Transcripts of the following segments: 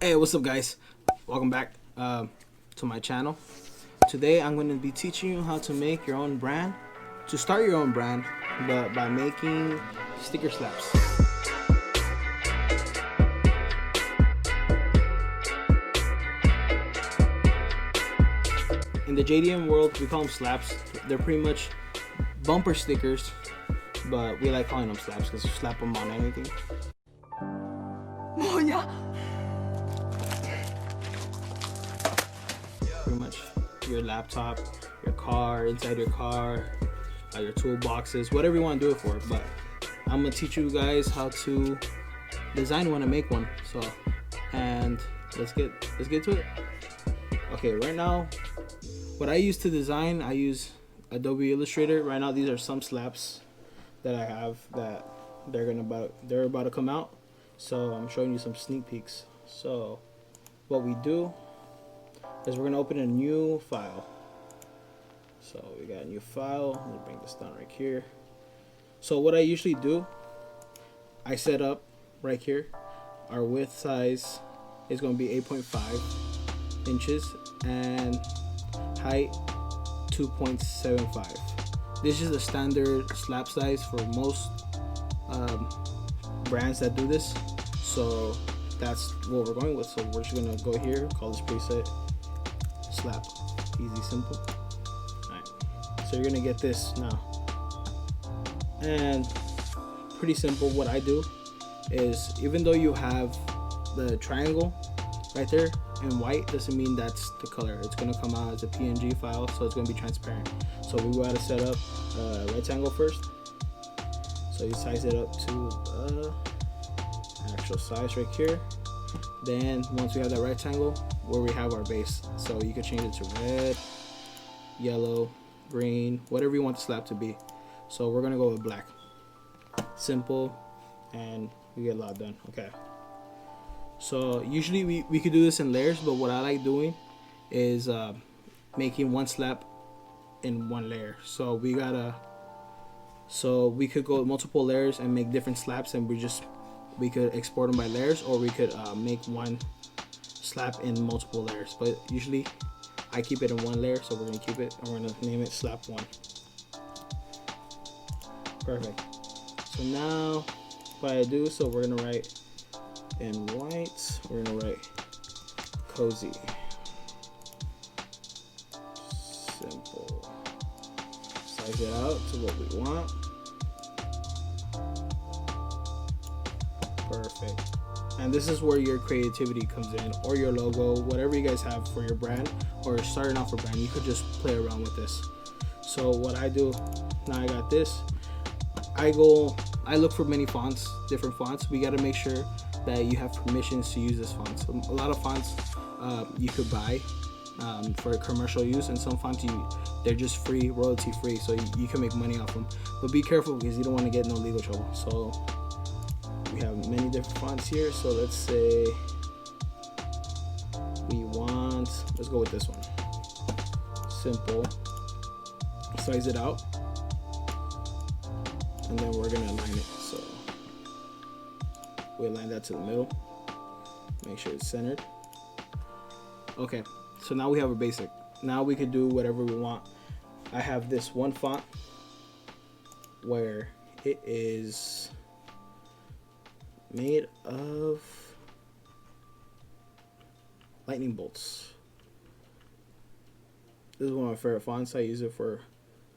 Hey, what's up, guys? Welcome back to my channel. Today I'm going to be teaching you how to make your own brand, to start your own brand, but by making sticker slaps. In the JDM world, we call them slaps. They're pretty much bumper stickers, but we like calling them slaps because you slap them on anything. Pretty much your laptop, your car, inside your car, your toolboxes, whatever you want to do it for. But I'm gonna teach you guys how to design one and make one. So, and let's get to it. Okay, right now, what I use to design, I use Adobe Illustrator. Right now, these are some slaps that I have that they're about to come out. So I'm showing you some sneak peeks. So what we do is we're gonna open a new file. So we got a new file. Let me bring this down right here. So what I usually do, I set up right here. Our width size is gonna be 8.5 inches and height 2.75. This is the standard slap size for most brands that do this. So that's what we're going with. So we're just gonna go here, call this preset slap, easy, simple. Alright, so you're gonna get this now, and pretty simple. What I do is, even though you have the triangle right there in white, doesn't mean that's the color. It's gonna come out as a PNG file, so it's gonna be transparent. So we gotta set up a rectangle first. So you size it up to actual size right here. Then once we have that rectangle, where we have our base, so you can change it to red, yellow, green, whatever you want the slap to be. So we're gonna go with black. Simple, and we get a lot done. Okay. So usually we could do this in layers, but what I like doing is making one slap in one layer. So we could go with multiple layers and make different slaps, and we could export them by layers, or we could make one slap in multiple layers. But usually I keep it in one layer, so we're gonna keep it and we're gonna name it slap 1. Perfect. So now what I do, so we're gonna write in white, we're gonna write cozy, simple, size it out to what we want. Perfect. And this is where your creativity comes in, or your logo, whatever you guys have for your brand, or starting off a brand, you could just play around with this. So what I do, now I got this, I look for many fonts, different fonts. We got to make sure that you have permissions to use this font. So a lot of fonts you could buy for commercial use, and some fonts they're just free, royalty free, so you can make money off them. But be careful, because you don't want to get no legal trouble. So we have many different fonts here. So let's say let's go with this one, simple. Size it out, and then we're gonna align it. So we align that to the middle, make sure it's centered. Okay, so now we have a basic. Now we could do whatever we want. I have this one font where it is made of lightning bolts. This is one of my favorite fonts. I use it for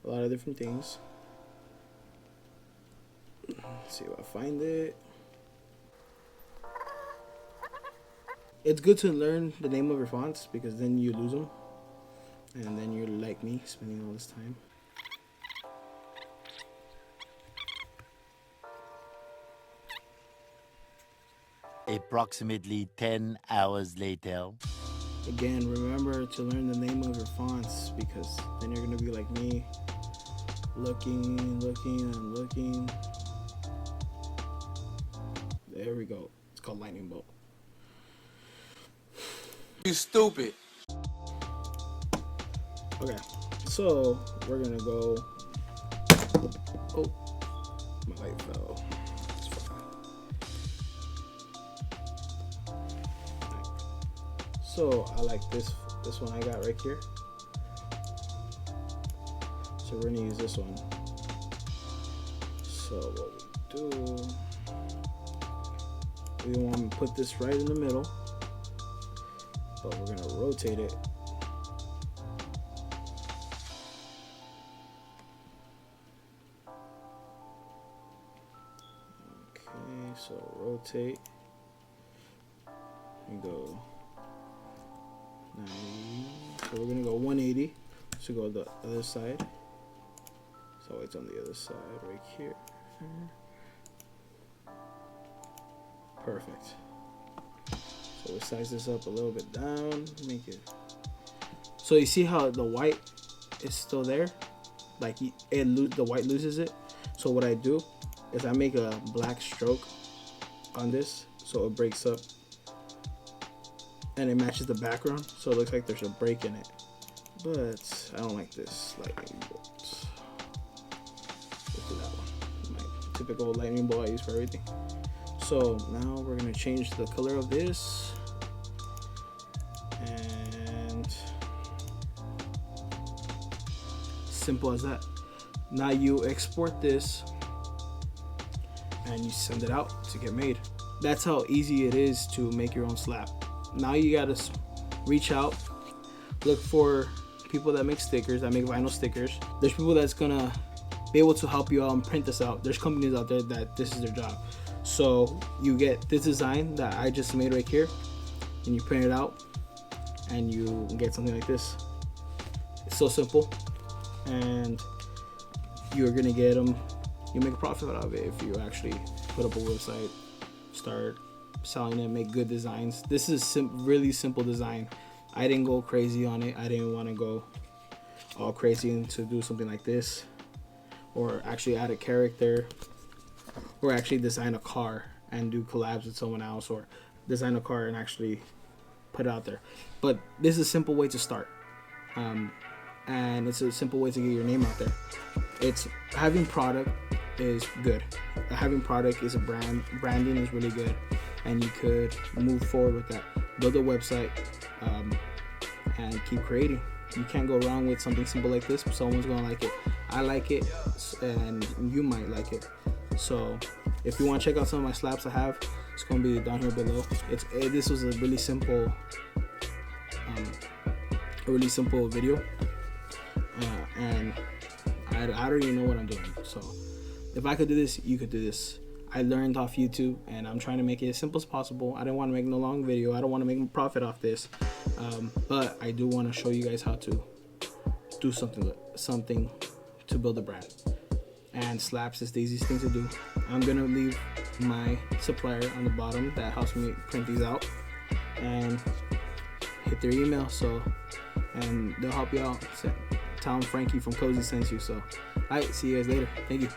a lot of different things. Let's see if I find it. It's good to learn the name of your fonts, because then you lose them, and then you're like me, spending all this time. Approximately 10 hours later. Again, remember to learn the name of your fonts, because then you're gonna be like me, looking and looking. There we go. It's called Lightning Bolt. You stupid. Okay, so we're gonna go. Oh, my light fell. It's fine. So I like this one I got right here. So we're gonna use this one. So what we do, we want to put this right in the middle, but we're gonna rotate it. Okay, so rotate. And go 90. So we're gonna go 180. So go the other side. So it's on the other side right here. Perfect. So we'll size this up a little bit down, make it. So you see how the white is still there? Like the white loses it. So what I do is I make a black stroke on this so it breaks up and it matches the background, so it looks like there's a break in it. But I don't like this lightning bolt. Let's do that one. My typical lightning bolt I use for everything. So now we're gonna change the color of this, and simple as that. Now you export this and you send it out to get made. That's how easy it is to make your own slab. Now you gotta reach out, look for people that make stickers, that make vinyl stickers. There's people that's gonna be able to help you out and print this out. There's companies out there that this is their job. So you get this design that I just made right here, and you print it out, and you get something like this. It's so simple, and you're gonna get them. You make a profit out of it if you actually put up a website, start selling it, make good designs. This is really simple design. I didn't go crazy on it. I didn't want to go all crazy and to do something like this, or actually add a character, or actually design a car and do collabs with someone else, or design a car and actually put it out there. But this is a simple way to start, and it's a simple way to get your name out there. It's having product is good. Having product is a branding is really good, and you could move forward with that. Build a website, and keep creating. You can't go wrong with something simple like this. Someone's gonna like it. I like it, and you might like it. So if you want to check out some of my slabs I have, it's gonna be down here below. This was a really simple video, and I don't even know what I'm doing. So if I could do this, you could do this. I learned off YouTube, and I'm trying to make it as simple as possible. I didn't want to make no long video. I don't want to make a profit off this, but I do want to show you guys how to do something to build a brand. And slabs is the easiest thing to do. I'm gonna leave my supplier on the bottom that helps me print these out, and hit their email, and they'll help you out. Tell them Frankie from Cozy sent you. So, alright, see you guys later. Thank you.